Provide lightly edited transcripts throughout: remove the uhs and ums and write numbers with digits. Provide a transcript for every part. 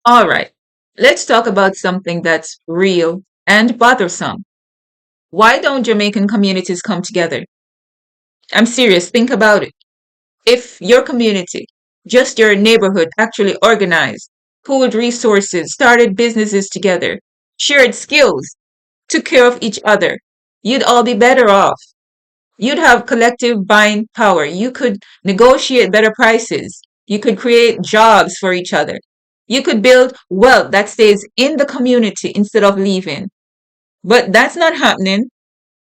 All right, let's talk about something that's real and bothersome. Why don't Jamaican communities come together? I'm serious, think about it. If your community, just your neighborhood, actually organized, pooled resources, started businesses together, shared skills, took care of each other, you'd all be better off. You'd have collective buying power. You could negotiate better prices. You could create jobs for each other. You could build wealth that stays in the community instead of leaving. But that's not happening.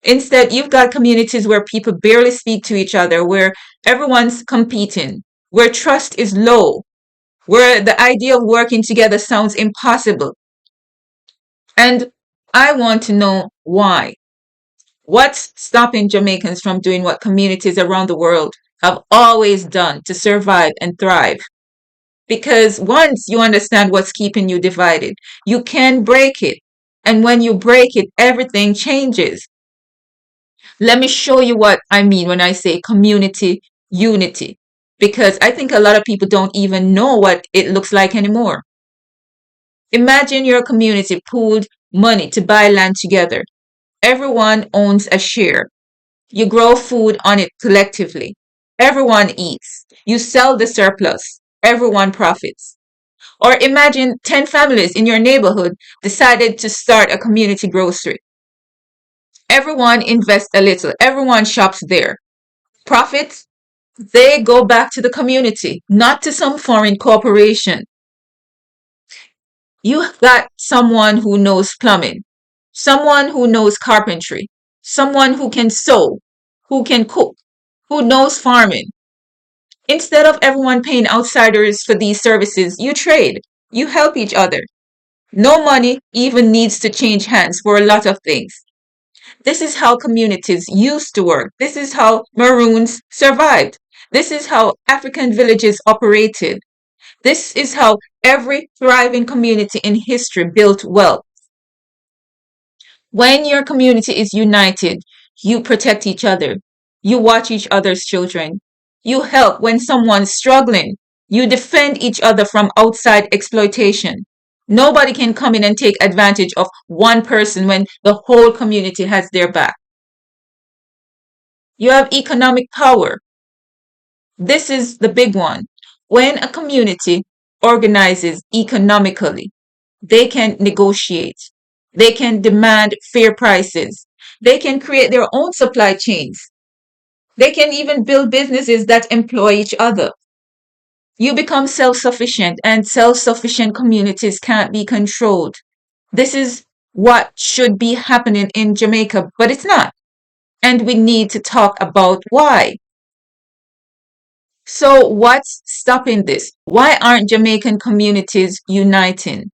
Instead, you've got communities where people barely speak to each other, where everyone's competing, where trust is low, where the idea of working together sounds impossible. And I want to know why. What's stopping Jamaicans from doing what communities around the world have always done to survive and thrive? Because once you understand what's keeping you divided, you can break it. And when you break it, everything changes. Let me show you what I mean when I say community unity. Because I think a lot of people don't even know what it looks like anymore. Imagine your community pooled money to buy land together. Everyone owns a share. You grow food on it collectively. Everyone eats. You sell the surplus. Everyone profits. Or imagine 10 families in your neighborhood decided to start a community grocery. Everyone invests a little. Everyone shops there. Profits, they go back to the community, not to some foreign corporation. You got someone who knows plumbing, someone who knows carpentry, someone who can sew, who can cook, who knows farming. Instead of everyone paying outsiders for these services, you trade, you help each other. No money even needs to change hands for a lot of things. This is how communities used to work. This is how Maroons survived. This is how African villages operated. This is how every thriving community in history built wealth. When your community is united, you protect each other. You watch each other's children. You help when someone's struggling. You defend each other from outside exploitation. Nobody can come in and take advantage of one person when the whole community has their back. You have economic power. This is the big one. When a community organizes economically, they can negotiate. They can demand fair prices. They can create their own supply chains. They can even build businesses that employ each other. You become self sufficient, and self sufficient communities can't be controlled. This is what should be happening in Jamaica, but it's not. And we need to talk about why. So, what's stopping this? Why aren't Jamaican communities uniting?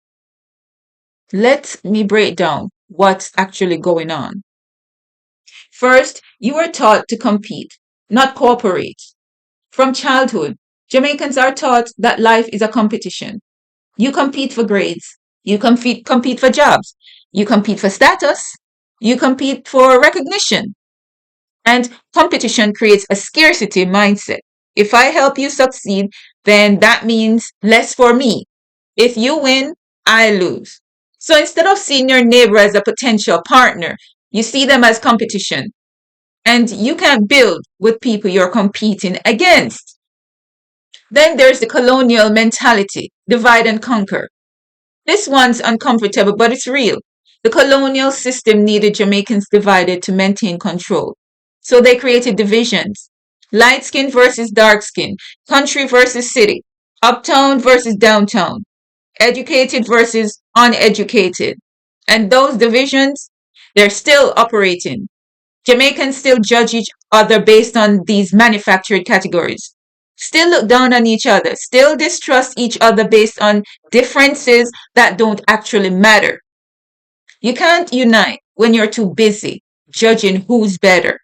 Let me break down what's actually going on. First, you are taught to compete, not cooperate. From childhood, Jamaicans are taught that life is a competition. You compete for grades, you compete for jobs, you compete for status, you compete for recognition. And competition creates a scarcity mindset. If I help you succeed, then that means less for me. If you win, I lose. So instead of seeing your neighbor as a potential partner, you see them as competition. And you can't build with people you're competing against. Then there's the colonial mentality, divide and conquer. This one's uncomfortable, but it's real. The colonial system needed Jamaicans divided to maintain control. So they created divisions: light skin versus dark skin, country versus city, uptown versus downtown, educated versus uneducated. And those divisions, they're still operating. Jamaicans still judge each other based on these manufactured categories, still look down on each other, still distrust each other based on differences that don't actually matter. You can't unite when you're too busy judging who's better.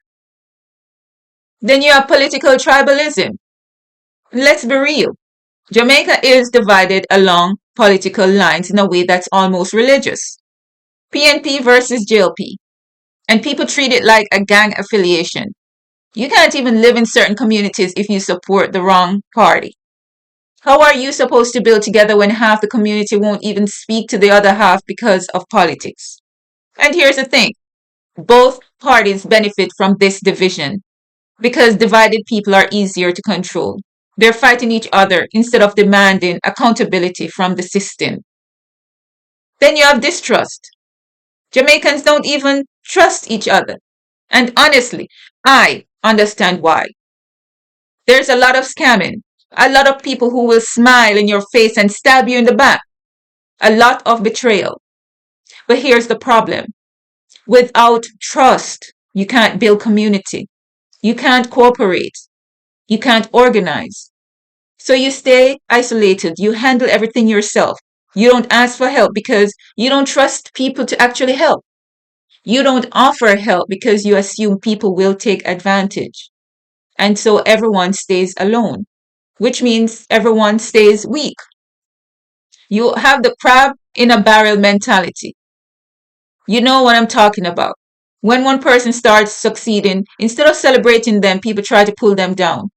Then you have political tribalism. Let's be real. Jamaica is divided along political lines in a way that's almost religious. PNP versus JLP. And people treat it like a gang affiliation. You can't even live in certain communities if you support the wrong party. How are you supposed to build together when half the community won't even speak to the other half because of politics? And here's the thing, both parties benefit from this division because divided people are easier to control. They're fighting each other instead of demanding accountability from the system. Then you have distrust. Jamaicans don't even trust each other. And honestly, I understand why. There's a lot of scamming, a lot of people who will smile in your face and stab you in the back, a lot of betrayal. But here's the problem, without trust, you can't build community, you can't cooperate, you can't organize. So you stay isolated, you handle everything yourself. You don't ask for help because you don't trust people to actually help. You don't offer help because you assume people will take advantage. And so everyone stays alone, which means everyone stays weak. You have the crab in a barrel mentality. You know what I'm talking about. When one person starts succeeding, instead of celebrating them, people try to pull them down.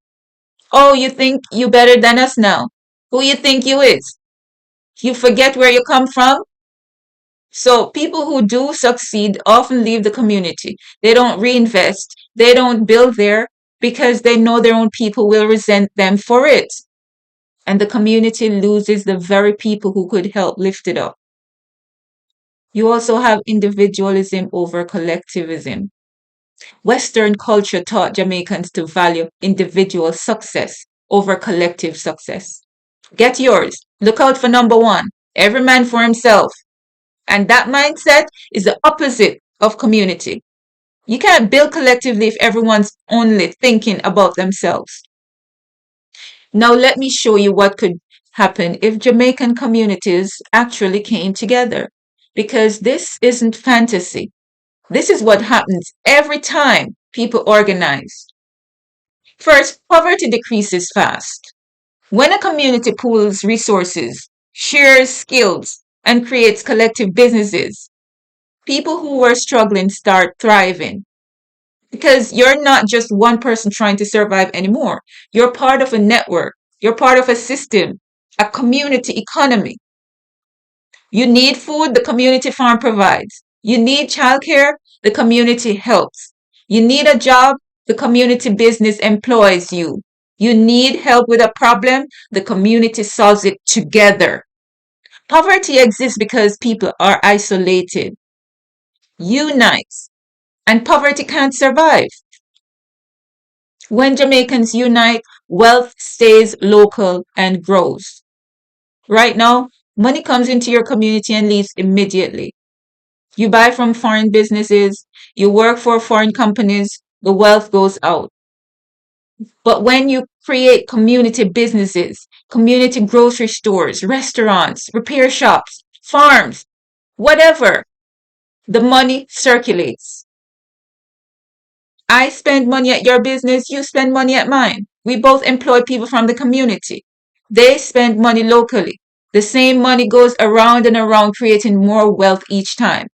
Oh, you think you better than us now? Who you think you is? You forget where you come from? So people who do succeed often leave the community. They don't reinvest. They don't build there because they know their own people will resent them for it. And the community loses the very people who could help lift it up. You also have individualism over collectivism. Western culture taught Jamaicans to value individual success over collective success. Get yours. Look out for number one. Every man for himself. And that mindset is the opposite of community. You can't build collectively if everyone's only thinking about themselves. Now, let me show you what could happen if Jamaican communities actually came together. Because this isn't fantasy. This is what happens every time people organize. First, poverty decreases fast. When a community pools resources, shares skills, and creates collective businesses, people who were struggling start thriving. Because you're not just one person trying to survive anymore. You're part of a network. You're part of a system, a community economy. You need food, the community farm provides. You need childcare, the community helps. You need a job, the community business employs you. You need help with a problem, the community solves it together. Poverty exists because people are isolated. Unite, and poverty can't survive. When Jamaicans unite, wealth stays local and grows. Right now, money comes into your community and leaves immediately. You buy from foreign businesses, you work for foreign companies, the wealth goes out. But when you create community businesses, community grocery stores, restaurants, repair shops, farms, whatever, the money circulates. I spend money at your business, you spend money at mine. We both employ people from the community. They spend money locally. The same money goes around and around, creating more wealth each time.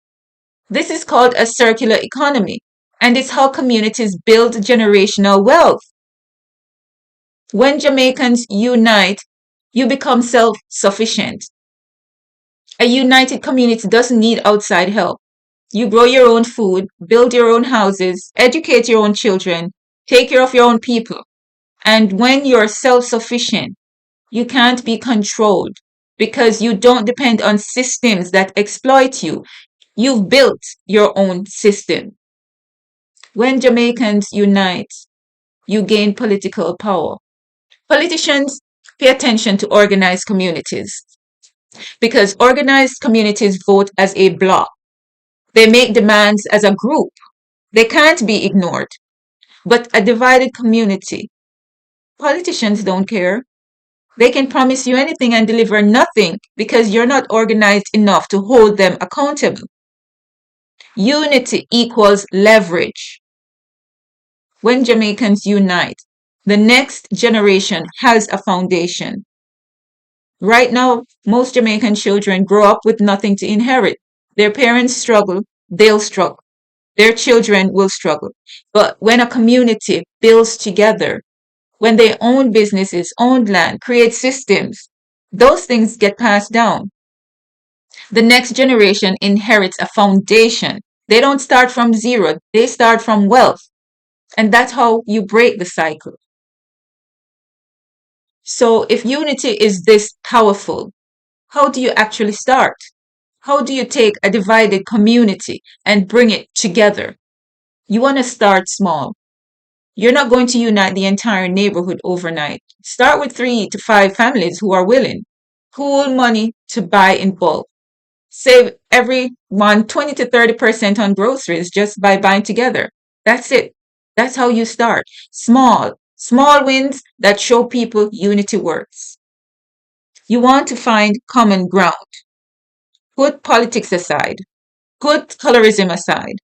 This is called a circular economy, and it's how communities build generational wealth. When Jamaicans unite, you become self sufficient. A united community doesn't need outside help. You grow your own food, build your own houses, educate your own children, take care of your own people. And when you're self sufficient, you can't be controlled because you don't depend on systems that exploit you. You've built your own system. When Jamaicans unite, you gain political power. Politicians pay attention to organized communities because organized communities vote as a bloc. They make demands as a group. They can't be ignored. But a divided community, politicians don't care. They can promise you anything and deliver nothing because you're not organized enough to hold them accountable. Unity equals leverage. When Jamaicans unite, the next generation has a foundation. Right now, most Jamaican children grow up with nothing to inherit. Their parents struggle, they'll struggle. Their children will struggle. But when a community builds together, when they own businesses, own land, create systems, those things get passed down. The next generation inherits a foundation. They don't start from zero, they start from wealth. And that's how you break the cycle. So if unity is this powerful, how do you actually start? How do you take a divided community and bring it together? You want to start small. You're not going to unite the entire neighborhood overnight. Start with 3 to 5 families who are willing. Pool money to buy in bulk. Save every month 20 to 30% on groceries just by buying together. That's it. That's how you start. Small, small wins that show people unity works. You want to find common ground. Put politics aside. Put colorism aside.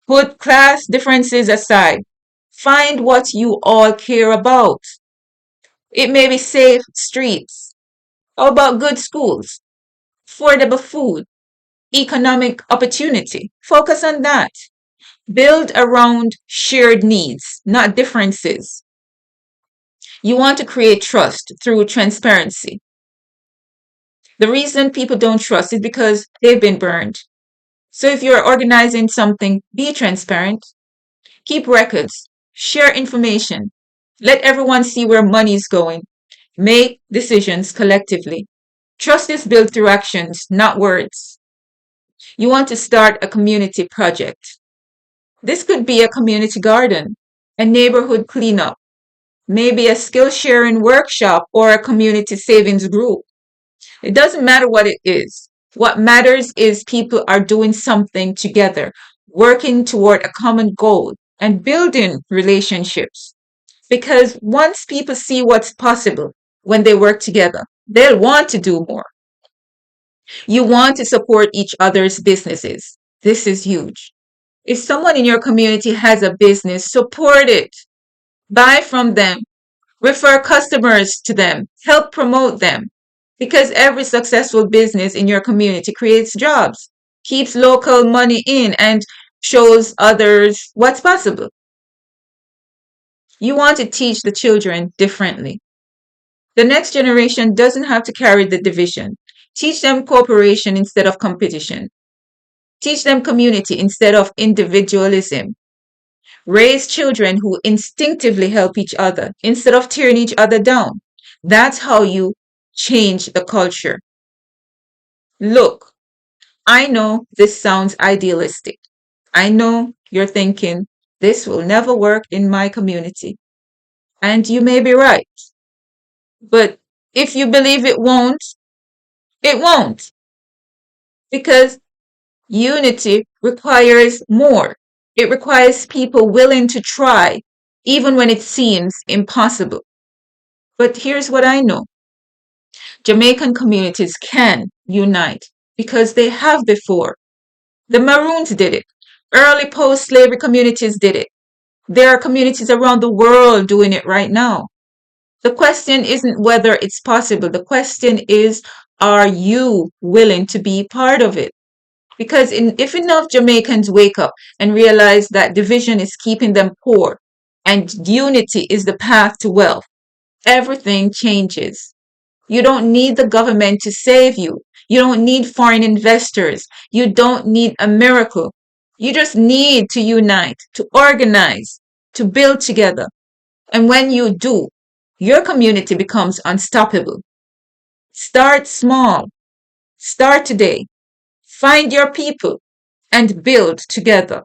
Put class differences aside. Find what you all care about. It may be safe streets. How about good schools? Affordable food? Economic opportunity? Focus on that. Build around shared needs, not differences. You want to create trust through transparency. The reason people don't trust is because they've been burned. So if you're organizing something, be transparent. Keep records. Share information. Let everyone see where money is going. Make decisions collectively. Trust is built through actions, not words. You want to start a community project. This could be a community garden, a neighborhood cleanup, maybe a skill sharing workshop or a community savings group. It doesn't matter what it is. What matters is people are doing something together, working toward a common goal and building relationships. Because once people see what's possible when they work together, they'll want to do more. You want to support each other's businesses. This is huge. If someone in your community has a business, support it. Buy from them. Refer customers to them. Help promote them. Because every successful business in your community creates jobs, keeps local money in, and shows others what's possible. You want to teach the children differently. The next generation doesn't have to carry the division. Teach them cooperation instead of competition. Teach them community instead of individualism. Raise children who instinctively help each other instead of tearing each other down. That's how you change the culture. Look, I know this sounds idealistic. I know you're thinking, this will never work in my community. And you may be right. But if you believe it won't, it won't. Because unity requires more. It requires people willing to try, even when it seems impossible. But here's what I know. Jamaican communities can unite because they have before. The Maroons did it. Early post-slavery communities did it. There are communities around the world doing it right now. The question isn't whether it's possible. The question is, are you willing to be part of it? Because if enough Jamaicans wake up and realize that division is keeping them poor and unity is the path to wealth, everything changes. You don't need the government to save you. You don't need foreign investors. You don't need a miracle. You just need to unite, to organize, to build together. And when you do, your community becomes unstoppable. Start small. Start today. Find your people and build together.